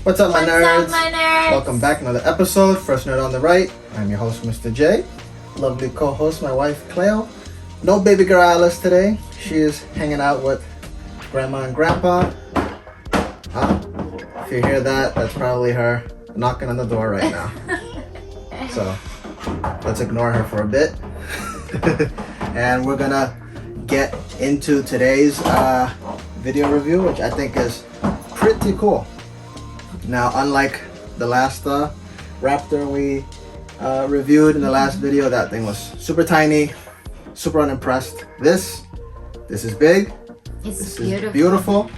What's up, my nerds? What's up, my nerds? Welcome back, another episode. First Nerd on the Right. I'm your host, Mr. J. Lovely co-host, my wife, Cleo. No baby girl Alice today. She is hanging out with Grandma and Grandpa. If you hear that, that's probably her knocking on the door right now. So let's ignore her for a bit. And we're gonna get into today's video review, which I think is pretty cool. Now, unlike the last Raptor we reviewed in the last video, that thing was super tiny, super unimpressed. This is big. This is beautiful,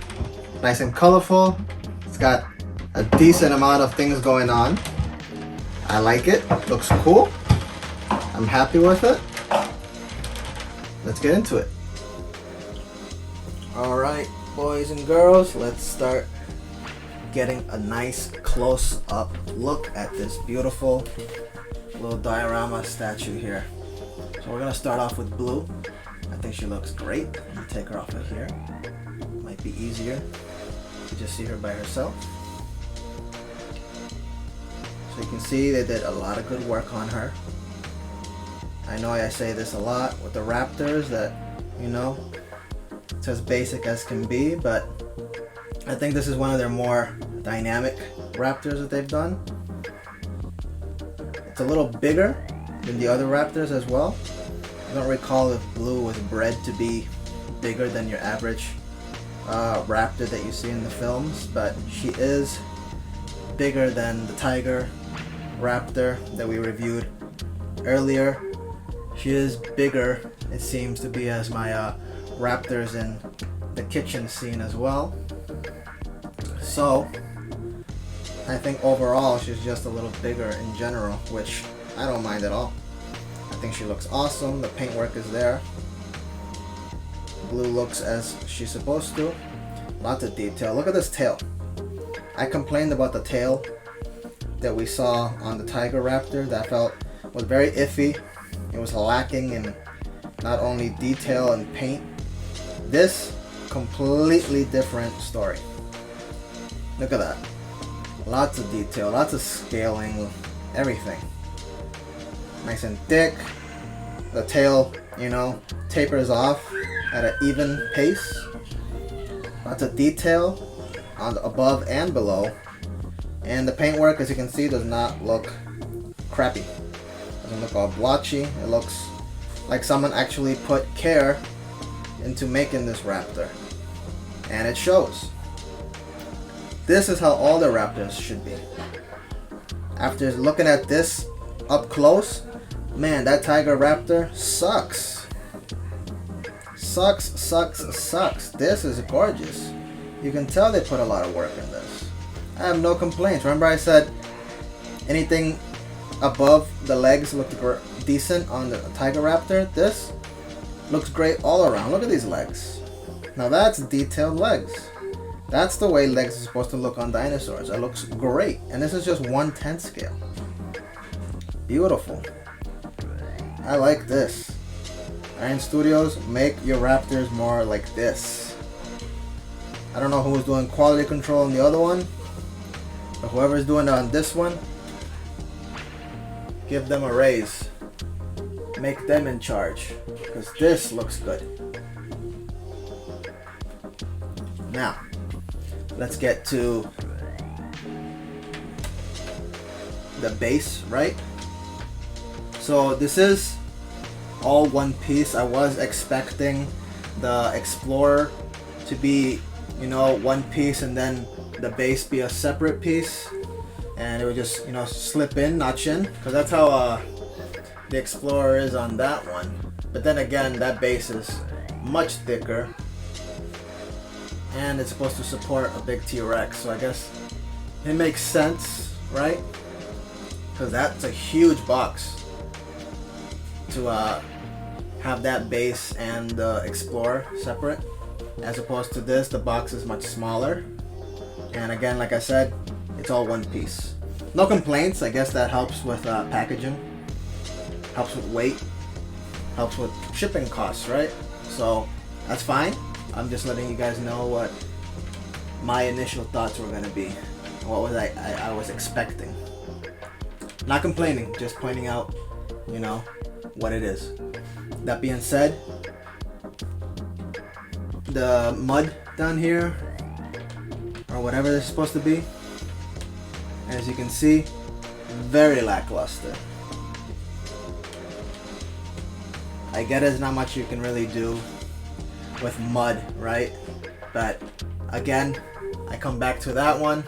nice and colorful. It's got a decent amount of things going on. I like it. Looks cool. I'm happy with it. Let's get into it. All right, boys and girls, let's start getting a nice close-up look at this beautiful little diorama statue here. So we're gonna start off with Blue. I think she looks great. Let me take her off of here. Might be easier to just see her by herself. So you can see they did a lot of good work on her. I know I say this a lot with the Raptors that, you know, it's as basic as can be, but I think this is one of their more dynamic Raptors that they've done. It's a little bigger than the other Raptors as well. I don't recall if Blue was bred to be bigger than your average Raptor that you see in the films, but she is bigger than the Tiger Raptor that we reviewed earlier. She is bigger, it seems to be, as my Raptors in the kitchen scene as well. So I think overall she's just a little bigger in general, which I don't mind at all. I think she looks awesome. The paintwork is there. Blue looks as she's supposed to. Lots of detail. Look at this tail. I complained about the tail that we saw on the Tiger Raptor that I felt was very iffy. It was lacking in not only detail and paint. This, completely different story. Look at that. Lots of detail, lots of scaling, everything. Nice and thick. The tail, you know, tapers off at an even pace. Lots of detail on the above and below. And the paintwork, as you can see, does not look crappy. Doesn't look all blotchy. It looks like someone actually put care into making this Raptor. And it shows. This is how all the Raptors should be. After looking at this up close, man, that Tiger Raptor sucks. Sucks. This is gorgeous. You can tell they put a lot of work in this. I have no complaints. Remember I said anything above the legs looked decent on the Tiger Raptor? This looks great all around. Look at these legs. Now that's detailed legs. That's the way legs are supposed to look on dinosaurs. It looks great. And this is just 1/10 scale. Beautiful. I like this. Iron Studios, make your Raptors more like this. I don't know who was doing quality control on the other one, but whoever's doing it on this one, give them a raise. Make them in charge, because this looks good. Now, let's get to the base, right? So this is all one piece. I was expecting the Explorer to be, you know, one piece and then the base be a separate piece, and it would just, you know, slip in, notch in, because that's how the Explorer is on that one. But then again, that base is much thicker, and it's supposed to support a big T-Rex, so I guess it makes sense, right? Because that's a huge box to have that base and the Explorer separate, as opposed to this, the box is much smaller. And again, like I said, it's all one piece. No complaints. I guess that helps with packaging, helps with weight, helps with shipping costs, right? So that's fine. I'm just letting you guys know what my initial thoughts were gonna be what was I was expecting. Not complaining, just pointing out, you know, what it is. That being said, the mud down here, or whatever it's supposed to be, as you can see, very lackluster. I get there's not much you can really do with mud, right? But again, I come back to that one.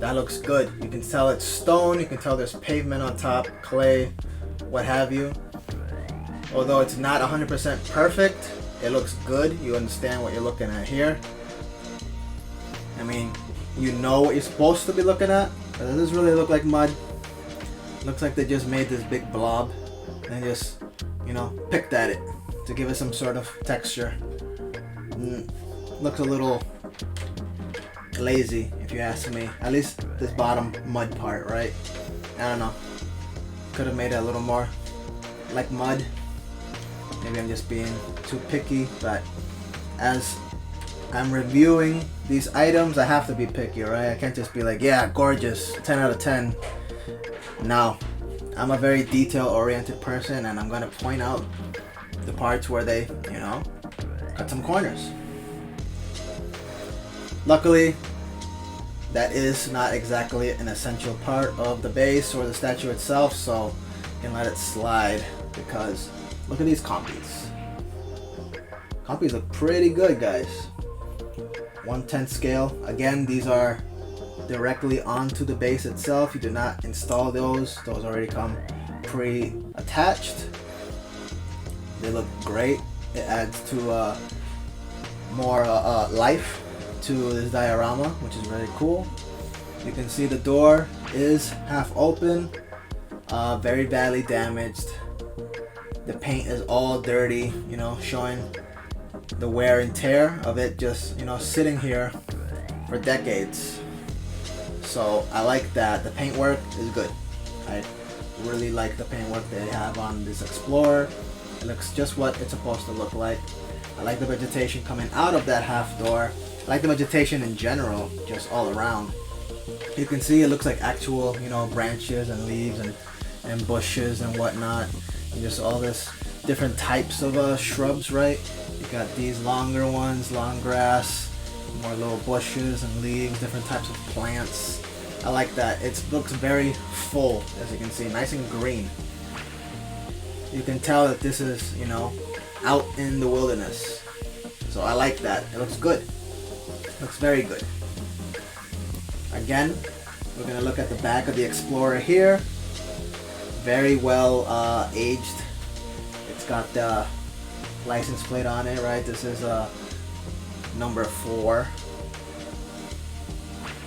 That looks good. You can tell it's stone, you can tell there's pavement on top, clay, what have you. Although it's not 100% perfect, it looks good. You understand what you're looking at here. I mean, you know what you're supposed to be looking at. But does this really look like mud? Looks like they just made this big blob and just, you know, picked at it to give it some sort of texture. Looks a little lazy, if you ask me. At least this bottom mud part, right? I don't know. Could have made it a little more like mud. Maybe I'm just being too picky, but as I'm reviewing these items, I have to be picky, right? I can't just be like, yeah, gorgeous, 10 out of 10. No, I'm a very detail-oriented person, and I'm gonna point out the parts where they, you know, cut some corners. Luckily, that is not exactly an essential part of the base or the statue itself, so you can let it slide, because look at these compies. Compies look pretty good, guys. 1/10 scale. Again, these are directly onto the base itself. You do not install those. Those already come pre-attached. They look great. It adds to more life to this diorama, which is really cool. You can see the door is half open, very badly damaged. The paint is all dirty, you know, showing the wear and tear of it just, you know, sitting here for decades. So I like that. The paintwork is good. I really like the paintwork they have on this Explorer. It looks just what it's supposed to look like. I like the vegetation coming out of that half door. I like the vegetation in general, just all around. You can see it looks like actual, you know, branches and leaves and bushes and whatnot. And just all this different types of shrubs, right? You got these longer ones, long grass, more little bushes and leaves, different types of plants. I like that. It looks very full, as you can see, nice and green. You can tell that this is, you know, out in the wilderness. So I like that. It looks good. Looks very good. Again, we're gonna look at the back of the Explorer here. Very well aged. It's got the license plate on it, right? This is number 4.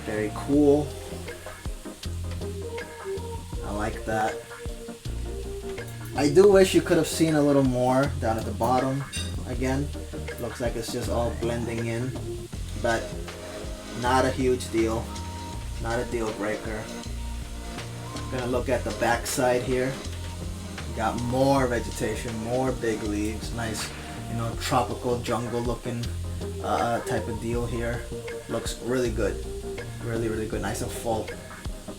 Very cool. I like that. I do wish you could have seen a little more down at the bottom. Again, looks like it's just all blending in, but not a huge deal. Not a deal breaker. Gonna look at the back side here. Got more vegetation, more big leaves, nice, you know, tropical jungle looking type of deal here. Looks really good, really good, nice and full.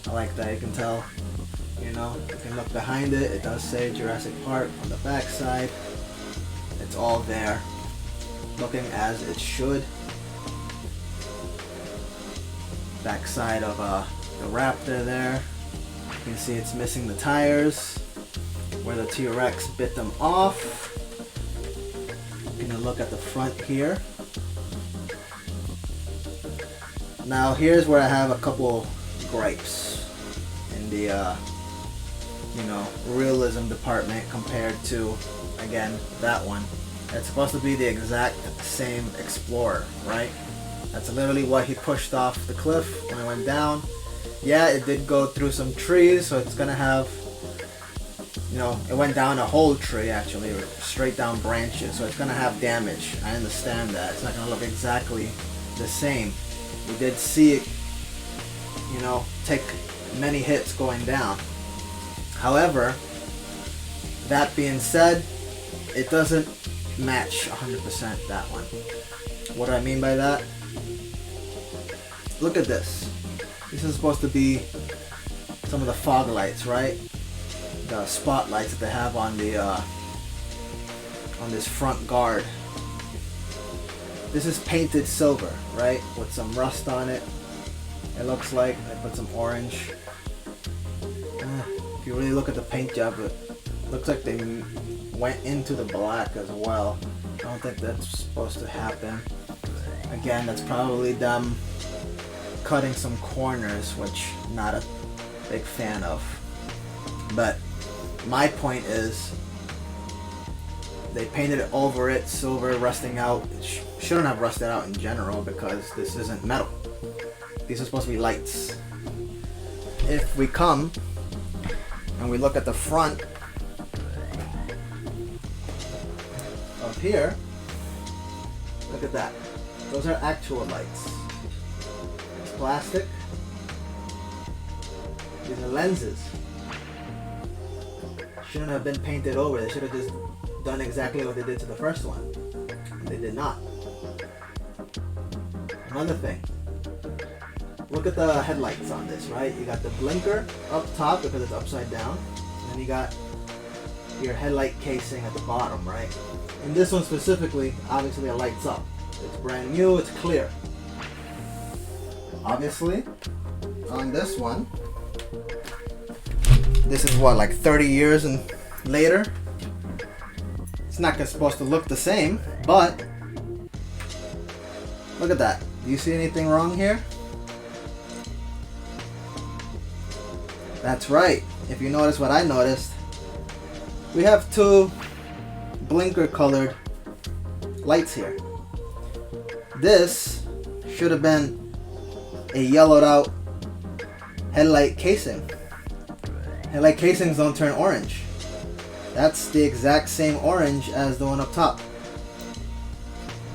I like that. You can tell, you know, you can look behind it. It does say Jurassic Park on the back side. It's all there, looking as it should. Back side of the Raptor there. You can see it's missing the tires where the T-Rex bit them off. I'm gonna look at the front here. Now here's where I have a couple gripes in the you know, realism department compared to, again, that one. It's supposed to be the exact same Explorer, right? That's literally what he pushed off the cliff when it went down. Yeah, it did go through some trees, so it's gonna have, you know, it went down a whole tree actually, straight down branches, so it's gonna have damage. I understand that. It's not gonna look exactly the same. We did see it, you know, take many hits going down. However, that being said, it doesn't match 100% that one. What do I mean by that? Look at this. This is supposed to be some of the fog lights, right? The spotlights that they have on the on this front guard. This is painted silver, right? With some rust on it. It looks like I put some orange. If you really look at the paint job, it looks like they went into the black as well. I don't think that's supposed to happen. Again, that's probably them cutting some corners, which I'm not a big fan of. But my point is, they painted it over it, silver, rusting out. It shouldn't have rusted out in general because this isn't metal. These are supposed to be lights. If we come and we look at the front of here, look at that. Those are actual lights. It's plastic. These are lenses. Shouldn't have been painted over. They should have just done exactly what they did to the first one. And they did not. Another thing. Look at the headlights on this, right? You got the blinker up top because it's upside down. And then you got your headlight casing at the bottom, right? In this one specifically, obviously it lights up. It's brand new, it's clear. Obviously, on this one, this is what, like 30 years and later? It's not supposed to look the same, but look at that. Do you see anything wrong here? That's right. If you notice what I noticed, we have two blinker colored lights here. This should have been a yellowed out headlight casing. Headlight casings don't turn orange. That's the exact same orange as the one up top.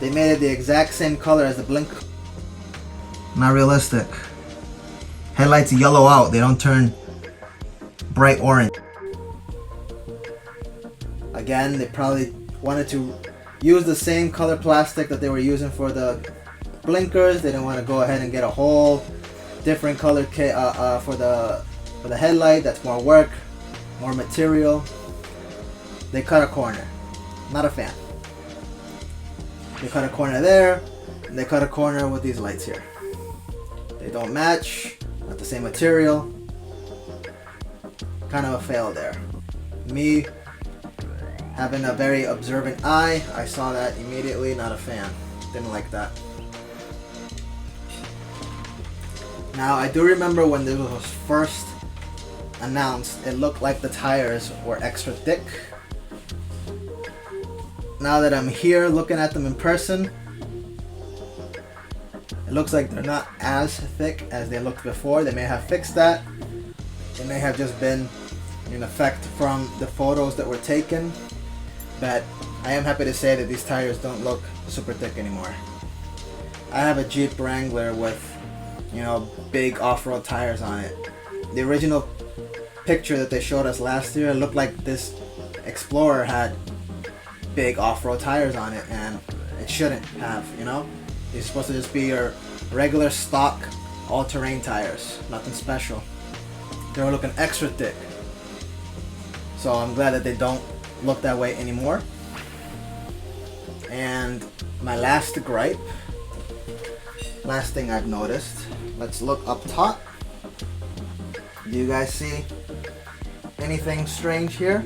They made it the exact same color as the blinker. Not realistic. Headlights yellow out. They don't turn bright orange. Again, they probably wanted to use the same color plastic that they were using for the blinkers. They didn't want to go ahead and get a whole different color for the headlight. That's more work, more material. They cut a corner. Not a fan. They cut a corner there, and they cut a corner with these lights here. They don't match, not the same material. Kind of a fail there. Me, having a very observant eye, I saw that immediately. Not a fan. Didn't like that. Now, I do remember when this was first announced, it looked like the tires were extra thick. Now that I'm here looking at them in person, it looks like they're not as thick as they looked before. They may have fixed that. It may have just been in effect from the photos that were taken. But I am happy to say that these tires don't look super thick anymore. I have a Jeep Wrangler with, you know, big off-road tires on it. The original picture that they showed us last year, it looked like this Explorer had big off-road tires on it, and it shouldn't have, you know? It's supposed to just be your regular stock all-terrain tires, nothing special. They were looking extra thick. So I'm glad that they don't look that way anymore. And my last gripe, last thing I've noticed, let's look up top. Do you guys see anything strange here?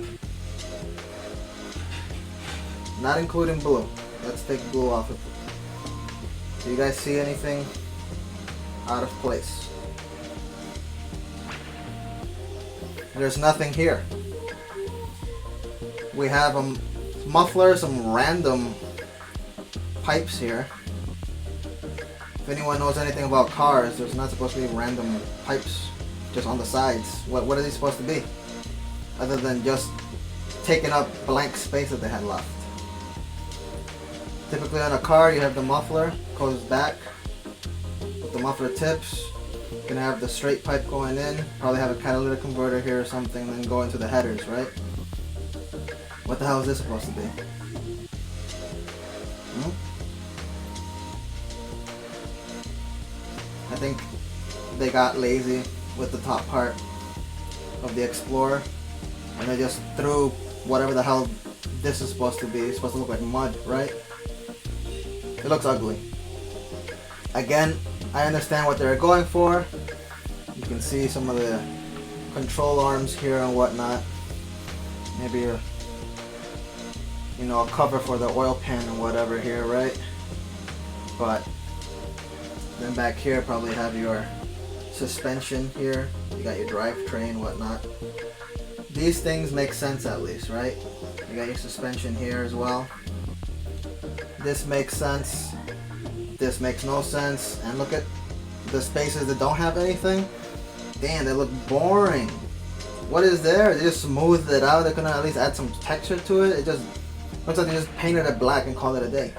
Not including blue. Let's take blue off of it. Do you guys see anything out of place? There's nothing here. We have a muffler, some random pipes here. If anyone knows anything about cars, there's not supposed to be random pipes just on the sides. What are these supposed to be? Other than just taking up blank space that they had left. Typically on a car, you have the muffler, goes back with the muffler tips. You can have the straight pipe going in, probably have a catalytic converter here or something, then go into the headers, right? What the hell is this supposed to be? I think they got lazy with the top part of the Explorer and they just threw whatever the hell this is supposed to be. It's supposed to look like mud, right? It looks ugly. Again, I understand what they're going for. You can see some of the control arms here and whatnot. Maybe a, you know, a cover for the oil pan and whatever here, right? But then back here probably have your suspension here. You got your drivetrain, whatnot. These things make sense at least, right? You got your suspension here as well. This makes sense. This makes no sense. And look at the spaces that don't have anything. Damn, they look boring. What is there? They just smoothed it out. They couldn't at least add some texture to it. It just looks like they just painted it black and called it a day.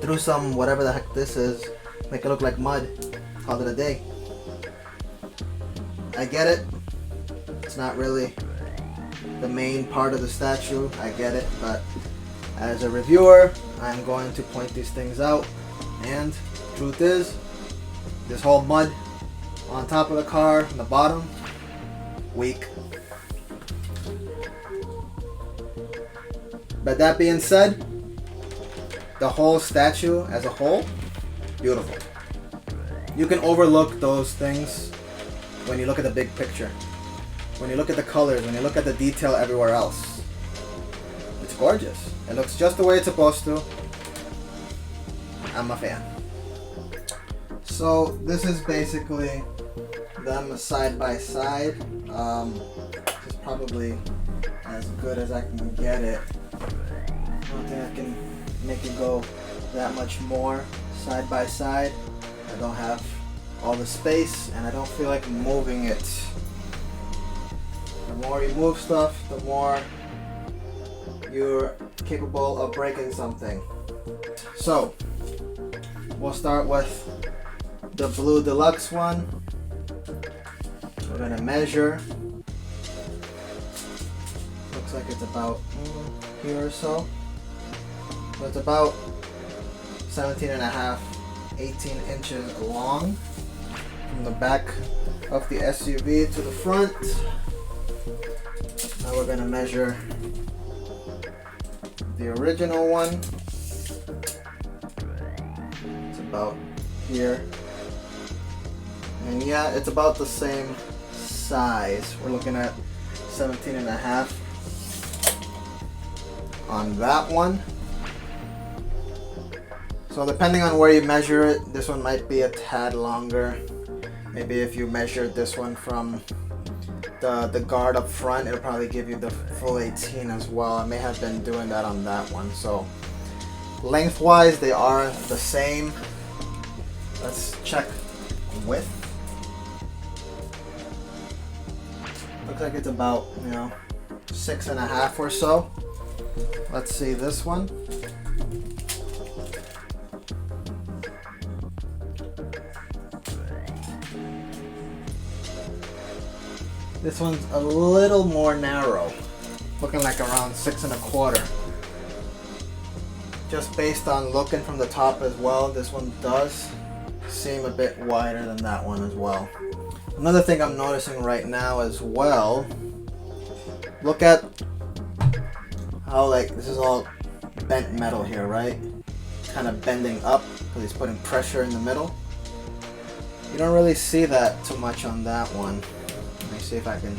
Threw some whatever the heck this is, make it look like mud, called it a day. I get it. It's not really the main part of the statue. I get it, but as a reviewer, I'm going to point these things out. And truth is, this whole mud on top of the car, on the bottom, weak. But that being said, the whole statue as a whole, beautiful. You can overlook those things when you look at the big picture. When you look at the colors, when you look at the detail everywhere else. It's gorgeous. It looks just the way it's supposed to. I'm a fan. So this is basically them side by side. It's probably as good as I can get it. I don't think I can make it go that much more side by side. I don't have all the space and I don't feel like moving it. The more you move stuff, the more you're capable of breaking something. So we'll start with the blue deluxe one. We're gonna measure. Looks like it's about here or so. So it's about 17 and a half, 18 inches long from the back of the SUV to the front. Now we're gonna measure the original one. It's about here. And yeah, it's about the same size. We're looking at 17 and a half on that one. So depending on where you measure it, this one might be a tad longer. Maybe if you measured this one from the guard up front, it'll probably give you the full 18 as well. I may have been doing that on that one. So lengthwise, they are the same. Let's check width. Looks like it's about, 6.5 or so. Let's see this one. This one's a little more narrow, looking like around 6.25. Just based on looking from the top as well, this one does seem a bit wider than that one as well. Another thing I'm noticing right now as well, look at how this is all bent metal here, right? Kind of bending up because he's putting pressure in the middle. You don't really see that too much on that one. Let me see if I can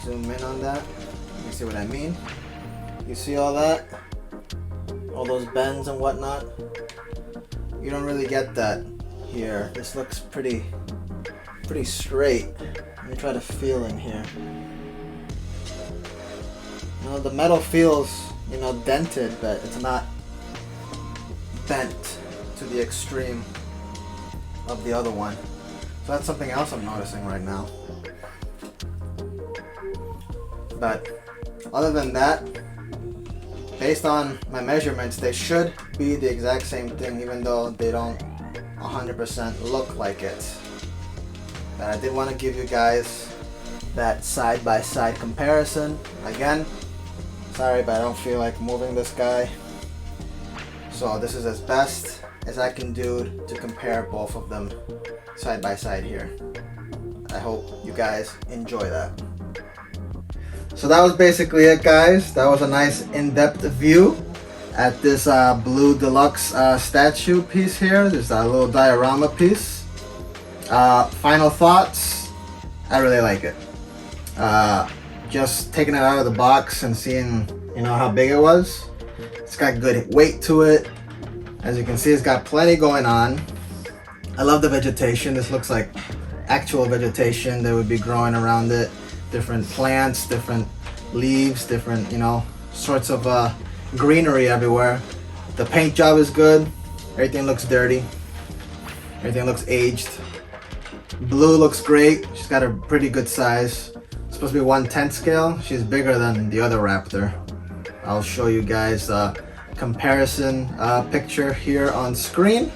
zoom in on that. You can see what I mean. You see all that? All those bends and whatnot? You don't really get that here. This looks pretty straight. Let me try to feel in here. The metal feels, dented, but it's not bent to the extreme of the other one. So that's something else I'm noticing right now. But other than that, based on my measurements, they should be the exact same thing, even though they don't 100% look like it. But I did want to give you guys that side-by-side comparison. Again, sorry, but I don't feel like moving this guy. So this is as best as I can do to compare both of them side by side here. I hope you guys enjoy that. So that was basically it, guys. That was a nice in-depth view at this blue deluxe statue piece here. There's that little diorama piece. Final thoughts, I really like it. Just taking it out of the box and seeing, you know, how big it was. It's got good weight to it. As you can see, it's got plenty going on. I love the vegetation. This looks like actual vegetation that would be growing around it. Different plants, different leaves, different, you know, sorts of greenery everywhere. The paint job is good. Everything looks dirty. Everything looks aged. Blue looks great. She's got a pretty good size. It's supposed to be 1/10 scale. She's bigger than the other raptor. I'll show you guys a comparison picture here on screen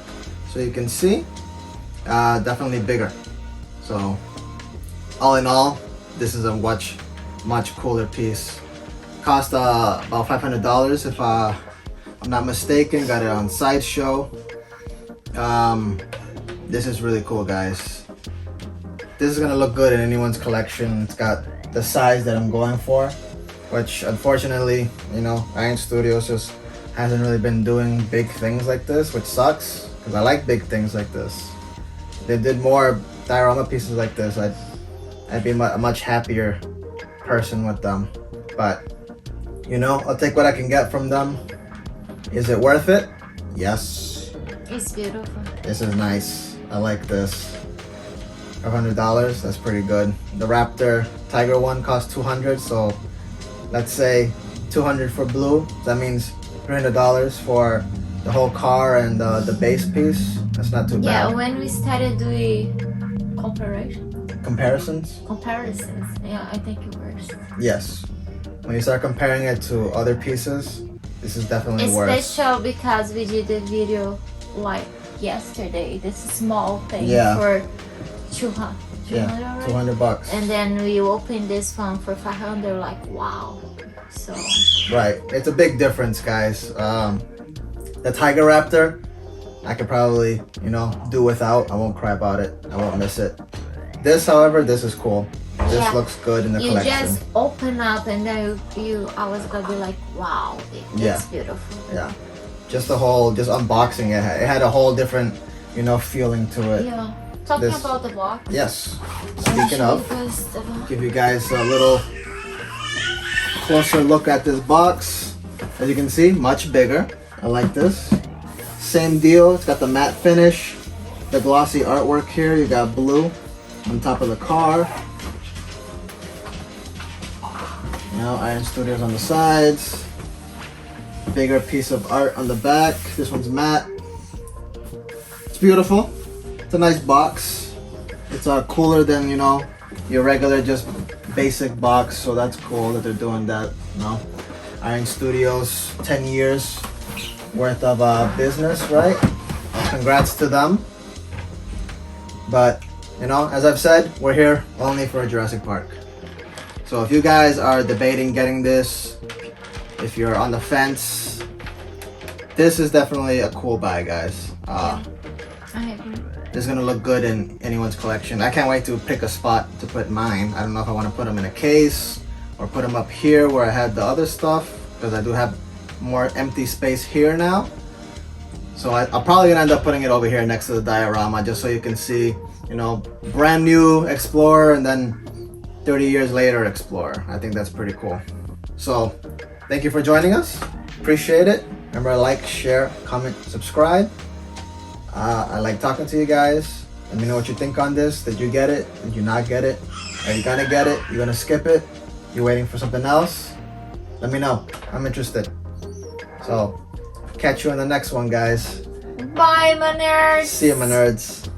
so you can see. Definitely bigger. So all in all, this is a much cooler piece. Cost about $500 if I'm not mistaken. Got it on Sideshow. This is really cool, guys. This is gonna look good in anyone's collection. It's got the size that I'm going for, which unfortunately, you know, Iron Studios just hasn't really been doing big things like this, which sucks because I like big things like this. If they did more diorama pieces like this, I'd be a much happier person with them. But you know, I'll take what I can get from them. Is it worth it? Yes. It's beautiful. This is nice. I like this. $500, that's pretty good. The Raptor Tiger one cost $200, so let's say $200 for blue. That means $300 for the whole car and the base piece. That's not too bad. Yeah, when we started doing comparisons, yeah, I think it works. Yes. When you start comparing it to other pieces, this is definitely It's worse. special because we did the video like yesterday. This small thing for 200. Yeah, right? $200. And then we opened this one for 500. Like wow. So. Right, it's a big difference, guys. The Tiger Raptor, I could probably, you know, do without. I won't cry about it. I won't miss it. This, however, this is cool. This looks good in the collection. You just open up and then I was gonna be like, wow, it's beautiful. Yeah, just unboxing it. It had a whole different, you know, feeling to it. Yeah. Talking about the box. Yes. Speaking of, give you guys a little closer look at this box. As you can see, much bigger. I like this. Same deal. It's got the matte finish, the glossy artwork here. You got blue on top of the car. Now Iron Studios on the sides. Bigger piece of art on the back. This one's matte. It's beautiful. It's a nice box. It's cooler than, you know, your regular just basic box. So that's cool that they're doing that. You know, Iron Studios, 10 years worth of business, right? Congrats to them. But you know, as I've said, we're here only for Jurassic Park. So if you guys are debating getting this, if you're on the fence, this is definitely a cool buy, guys. I agree. This is gonna look good in anyone's collection. I can't wait to pick a spot to put mine. I don't know if I want to put them in a case or put them up here where I had the other stuff, because I do have more empty space here now. So I'm probably gonna end up putting it over here next to the diorama, just so you can see, you know, brand new Explorer and then 30 years later Explorer. I think that's pretty cool. So thank you for joining us. Appreciate it. Remember, like, share, comment, subscribe. I like talking to you guys. Let me know what you think on this. Did you get it? Did you not get it? Are you gonna get it? You gonna skip it? You waiting for something else? Let me know. I'm interested. So catch you in the next one, guys. Bye, my nerds. See you, my nerds.